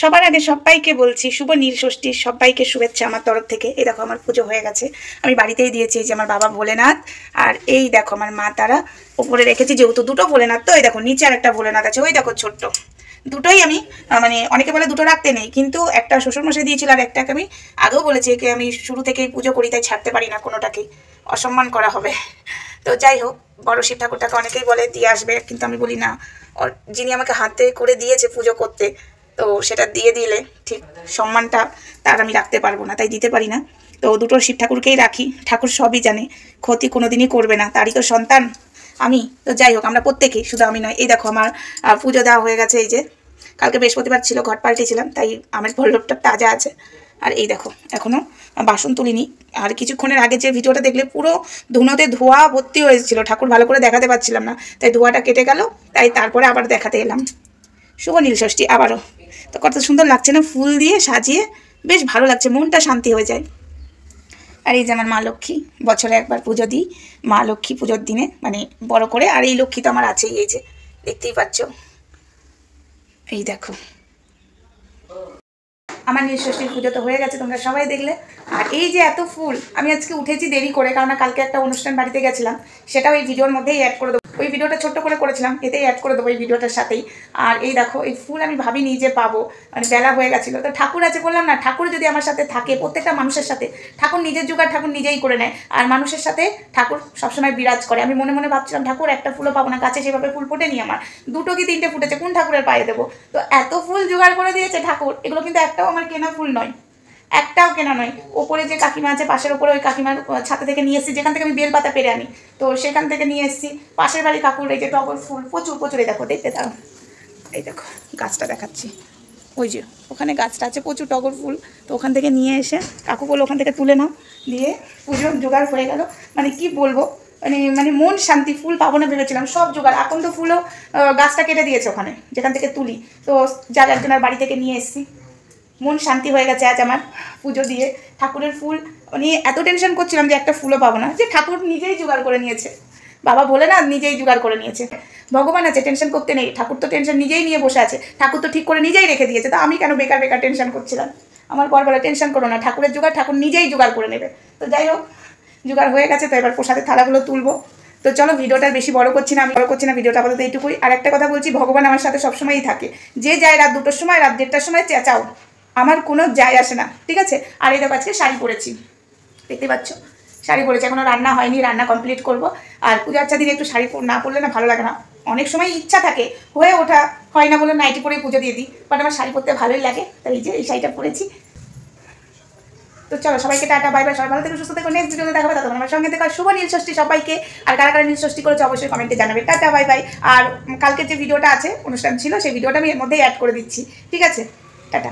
সবার আগে সবাইকে বলছি শুভ নীলষষ্ঠীর সবাইকে শুভেচ্ছা আমার তরফ থেকে। এই দেখো আমার পুজো হয়ে গেছে, আমি বাড়িতেই দিয়েছি। এই যে আমার বাবা ভোলেনাথ, আর এই দেখো আমার মা তারা উপরে রেখেছি, যেহেতু দুটো ভোলেনাথ, তো এই দেখো নিচে আর একটা ভোলেনাথ আছে, ওই দেখো ছোট্ট দুটোই আমি মানে অনেকে বলে দুটো রাখতে নেই, কিন্তু একটা শ্বশুরমশাই দিয়েছিল আর একটাকে আমি আগেও বলেছি একে আমি শুরু থেকেই পুজো করি, তাই ছাড়তে পারি না, কোনোটাকেই অসম্মান করা হবে। তো যাই হোক, বড় শিব ঠাকুরটাকে অনেকেই বলে দিয়ে আসবে, কিন্তু আমি বলি না, যিনি আমাকে হাতে করে দিয়েছে পুজো করতে, তো সেটা দিয়ে দিলে ঠিক সম্মানটা তার আমি রাখতে পারবো না, তাই দিতে পারি না। তো দুটো শিব ঠাকুরকেই রাখি, ঠাকুর সবই জানে, ক্ষতি কোনোদিনই করবে না, তারই তো সন্তান আমি। তো যাই হোক, আমরা প্রত্যেকেই, শুধু আমি নয়। এই দেখো আমার পুজো দেওয়া হয়ে গেছে, এই যে কালকে বৃহস্পতিবার ছিল, ঘট পাল্টেছিলাম, তাই আমের ভল্লবটা তাজা আছে। আর এই দেখো এখনও বাসন তুলিনি, আর কিছুক্ষণের আগে যে ভিডিওটা দেখলে পুরো ধুনোতে ধোয়া ভর্তি হয়েছিল, ঠাকুর ভালো করে দেখাতে পারছিলাম না, তাই ধোয়াটা কেটে গেল, তাই তারপরে আবার দেখাতে এলাম। শুভ নীলষষ্ঠী আবারও। তো কত সুন্দর লাগছে না, ফুল দিয়ে সাজিয়ে, বেশ ভালো লাগছে, মনটা শান্তি হয়ে যায়। আর এই যে আমার মা লক্ষ্মী, বছরে একবার পুজো দিই মা লক্ষ্মী পুজোর দিনে, মানে বড় করে। আর এই লক্ষ্মী তো আমার আছেই, এই যে দেখতেই পাচ্ছ, এই দেখো। আমার নীলষষ্ঠীর পুজো তো হয়ে গেছে, তোমরা সবাই দেখলে। আর এই যে এত ফুল, আমি আজকে উঠেছি দেরি করে, কারণ কালকে একটা অনুষ্ঠান বাড়িতে গেছিলাম, সেটাও এই ভিডিওর মধ্যেই অ্যাড করে দেবো। ওই ভিডিওটা ছোট্ট করে করেছিলাম, এতেই অ্যাড করে দেবো এই ভিডিওটার সাথেই। আর এই দেখো এই ফুল আমি ভাবিনি যে পাবো, মানে বেলা হয়ে গেছিলো। তো ঠাকুর আছে বললাম না, ঠাকুর যদি আমার সাথে থাকে, প্রত্যেকটা মানুষের সাথে, ঠাকুর নিজের জোগাড় ঠাকুর নিজেই করে নেয়, আর মানুষের সাথে ঠাকুর সবসময় বিরাজ করে। আমি মনে মনে ভাবছিলাম ঠাকুর একটা ফুলও পাবো না, কাছে সেভাবে ফুল ফোটেনি আমার, দুটো কি তিনটে ফুটেছে, কোন ঠাকুরের পায়ে দেবো? তো এত ফুল জোগাড় করে দিয়েছে ঠাকুর, এগুলো কিন্তু একটাও আমার কেনা ফুল নয়, একটাও কেনা নয়। ওপরে যে কাকিমা আছে পাশের ওপরে, ওই কাকিমার ছাতা থেকে নিয়ে এসেছি, যেখান থেকে আমি বেলপাতা পেরে আনি, তো সেখান থেকে নিয়ে এসেছি। পাশের বাড়ি কাকুর এই যে টগর ফুল প্রচুর প্রচুর, এই দেখো দেখতে দাও, এই দেখো গাছটা দেখাচ্ছি, ওই যে ওখানে গাছটা আছে, প্রচুর টগর ফুল, তো ওখান থেকে নিয়ে এসে কাকু বলে ওখান থেকে তুলে নাও, দিয়ে পুজো জোগাড় হয়ে গেল। মানে কি বলবো, মানে মানে মন শান্তি। ফুল পাবো না ভেবেছিলাম, সব জোগাড়। আকন্দ ফুলও গাছটা কেটে দিয়েছে ওখানে যেখান থেকে তুলি, তো যার একজনের বাড়ি থেকে নিয়ে এসেছি। মন শান্তি হয়ে গেছে আজ আমার পুজো দিয়ে। ঠাকুরের ফুল মানে এত টেনশন করছিলাম যে একটা ফুলও পাবো না, যে ঠাকুর নিজেই জোগাড় করে নিয়েছে, বাবা বলে না নিজেই জোগাড় করে নিয়েছে। ভগবান আছে, টেনশন করতে নেই, ঠাকুর তো টেনশন নিজেই নিয়ে বসে আছে, ঠাকুর তো ঠিক করে নিজেই রেখে দিয়েছে, তো আমি কেন বেকার বেকার টেনশন করছিলাম? আমার বর বলে টেনশন করো না, ঠাকুরের জোগাড় ঠাকুর নিজেই জোগাড় করে নেবে। তো যাই হোক, জোগাড় হয়ে গেছে, তো এবার প্রসাদের থালাগুলো তুলবো। তো চলো, ভিডিওটা বেশি বড় করছি না, আমি বড় করছি না ভিডিওটা, আপাতত এইটুকুই। আর একটা কথা বলছি, ভগবান আমার সাথে সবসময়ই থাকে, যে যায় রাত 2টোর সময়, রাত 1:30টার সময় চেঁচাও, আমার কোনো যায় আসে না, ঠিক আছে? আর এই দেখো আজকে শাড়ি পরেছি, দেখতে পাচ্ছ শাড়ি পরেছি, এখনও রান্না হয়নি, রান্না কমপ্লিট করব। আর পূজা আচ্ছা দিনে একটু শাড়ি না পরলে না ভালো লাগে না, অনেক সময় ইচ্ছা থাকে, হয়ে ওঠা হয় না বলে নাইটি পরেই পুজো দিয়ে দিই, বাট আমার শাড়ি পরতে ভালোই লাগে, তাই এই যে এই শাড়িটা পরেছি। তো চলো, সবাইকে টাটা, বাই বাই, সবাই ভালো থেকে সুস্থ থেকে নেক্সট ভিডিওতে দেখাবে, তখন আমার সঙ্গে থেকে শুভ নীলষষ্ঠী সবাইকে। আর কারা কারা নীলষষ্ঠী করেছে অবশ্যই কমেন্টে জানাবে। Tata, bye bye. আর কালকের যে ভিডিওটা আছে, অনুষ্ঠান ছিল, সেই ভিডিওটা আমি এর মধ্যেই অ্যাড করে দিচ্ছি, ঠিক আছে? টাটা।